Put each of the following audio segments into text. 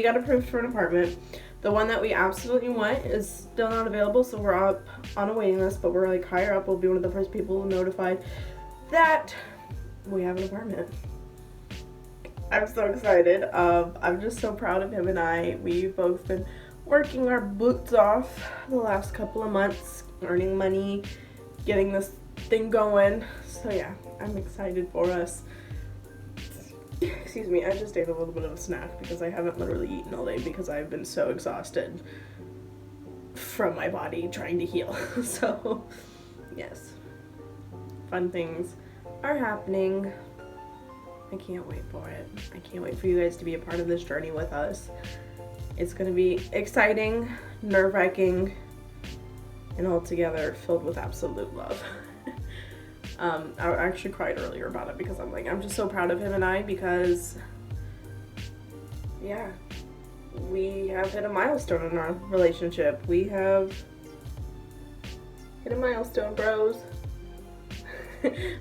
got approved for an apartment. The one that we absolutely want is still not available, so we're up on a waiting list, but we're like higher up. We'll be one of the first people notified that we have an apartment. I'm so excited. I'm just so proud of him and I. We've both been working our butts off the last couple of months, earning money, getting this thing going. So yeah, I'm excited for us. Excuse me, I just ate a little bit of a snack because I haven't literally eaten all day because I've been so exhausted from my body trying to heal. So yes, fun things are happening. I can't wait for it. I can't wait for you guys to be a part of this journey with us. It's gonna be exciting, nerve-wracking, and altogether filled with absolute love. I actually cried earlier about it because I'm just so proud of him and I because, yeah, we have hit a milestone in our relationship. We have hit a milestone, bros.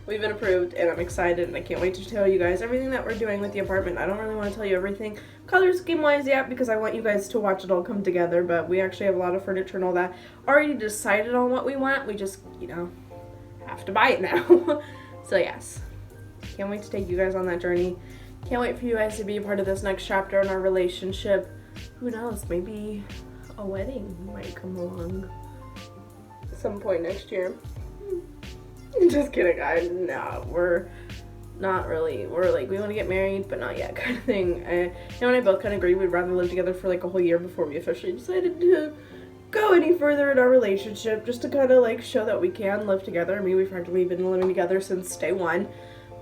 We've been approved and I'm excited and I can't wait to tell you guys everything that we're doing with the apartment. I don't really want to tell you everything color scheme wise yet because I want you guys to watch it all come together, but we actually have a lot of furniture and all that already decided on what we want. We just, you know, have to buy it now. So yes, can't wait to take you guys on that journey. Can't wait for you guys to be a part of this next chapter in our relationship. Who knows, maybe a wedding might come along at some point next year. Just kidding, guys. No, we're not really. We're like, we want to get married, but not yet, kind of thing. You know, and I both kind of agreed we'd rather live together for like a whole year before we officially decided to go any further in our relationship, just to kind of like show that we can live together. I mean, we've practically been living together since day one,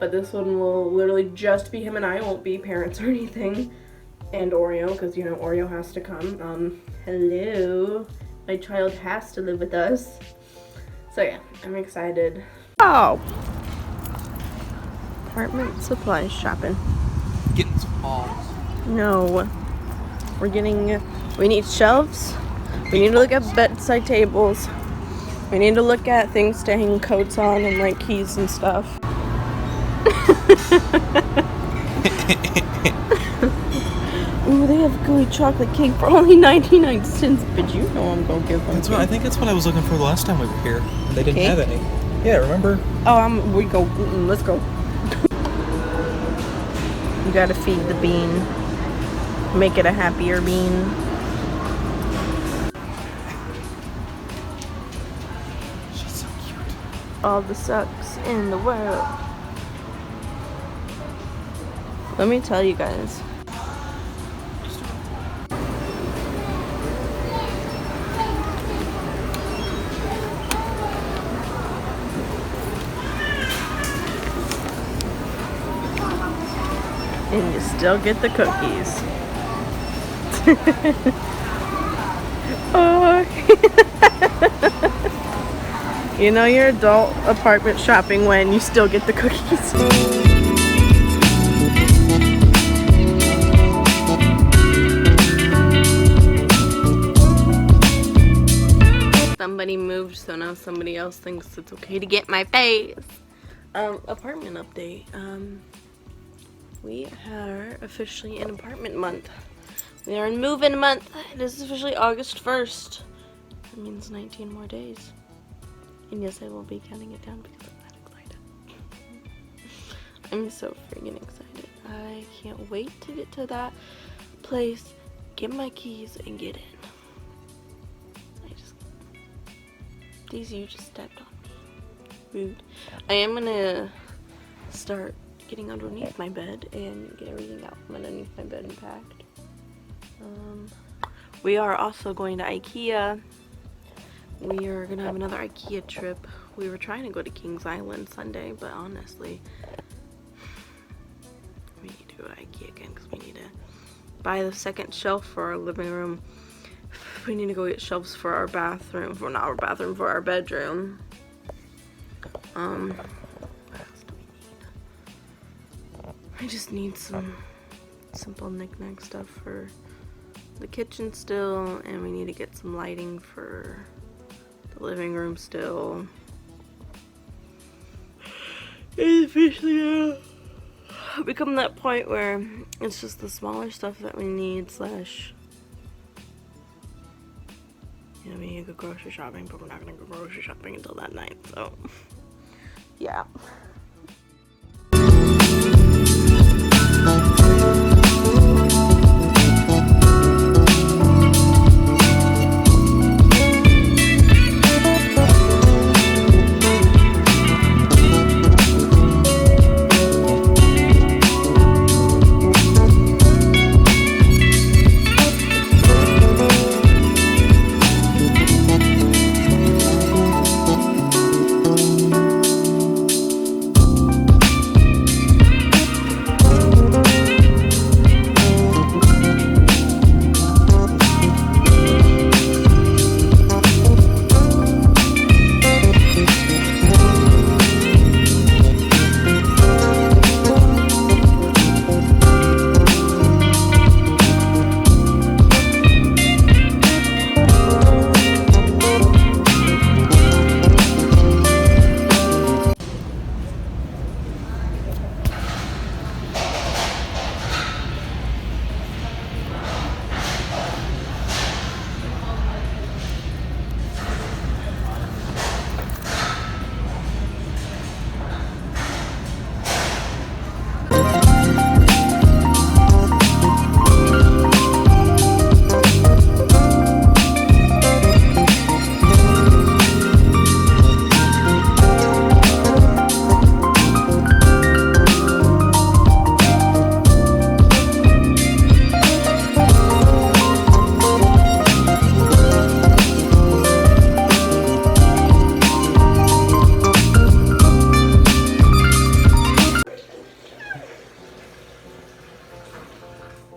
but this one will literally just be him and I. It won't be parents or anything. And Oreo, because, you know, Oreo has to come. Hello. My child has to live with us. So yeah, I'm excited. Oh! Apartment supplies shopping. Getting some balls. No. We need shelves. We need to look at bedside tables. We need to look at things to hang coats on and like keys and stuff. Ooh, they have gooey chocolate cake for only 99 cents, but you know I'm gonna give them. I think that's what I was looking for the last time we were here. They didn't have any. Yeah, remember? Oh, we go. Let's go. You gotta feed the bean. Make it a happier bean. She's so cute. All the sucks in the world. Let me tell you guys. And you still get the cookies. Oh. You know your adult apartment shopping when you still get the cookies. Somebody moved, so now somebody else thinks it's okay to get my face. Apartment update. We are officially in apartment month. We are in move-in month. It is officially August 1st. That means 19 more days. And yes, I will be counting it down because I'm that excited. I'm so freaking excited. I can't wait to get to that place, get my keys, and get in. You just stepped on me. Rude. I am gonna start getting underneath my bed and get everything out from underneath my bed and packed. We are also going to IKEA. We are gonna have another IKEA trip. We were trying to go to Kings Island Sunday, but honestly, we need to go to IKEA again because we need to buy the second shelf for our living room. We need to go get shelves for our bathroom, for not our bathroom, for our bedroom. What else do we need? I just need some simple knick-knack stuff for the kitchen still, and we need to get some lighting for the living room still. It's officially become that point where it's just the smaller stuff that we need, slash, you know, we need to go grocery shopping, but we're not gonna go grocery shopping until that night, so yeah.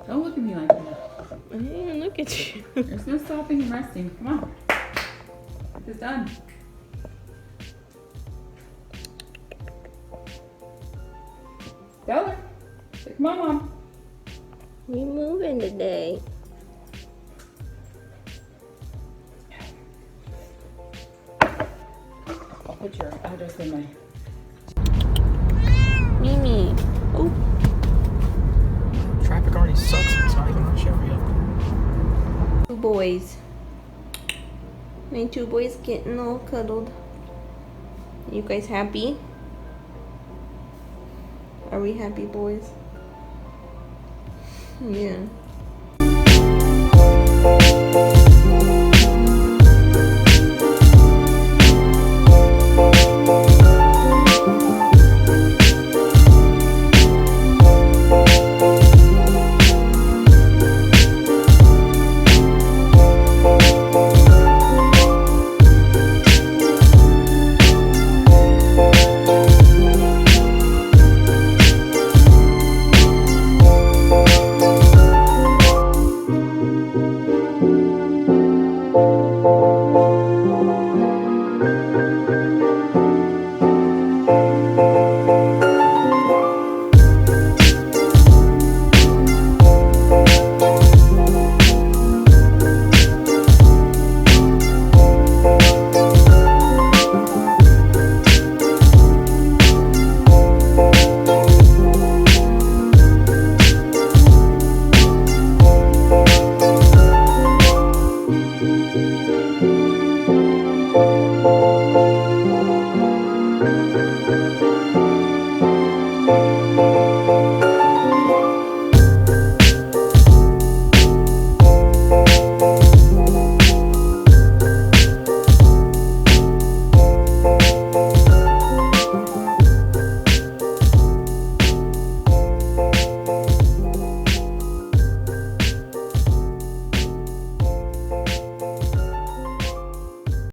Don't look at me like that. I didn't even look at you. There's no stopping and resting. Come on. It's done. Tell her. Say, come on, Mom. We moving today. I'll put your address in my... Mimi. Oh. Traffic already sucks and it's not even rush hour yet. 2 boys. My 2 boys getting all cuddled. You guys happy? Are we happy, boys? Yeah.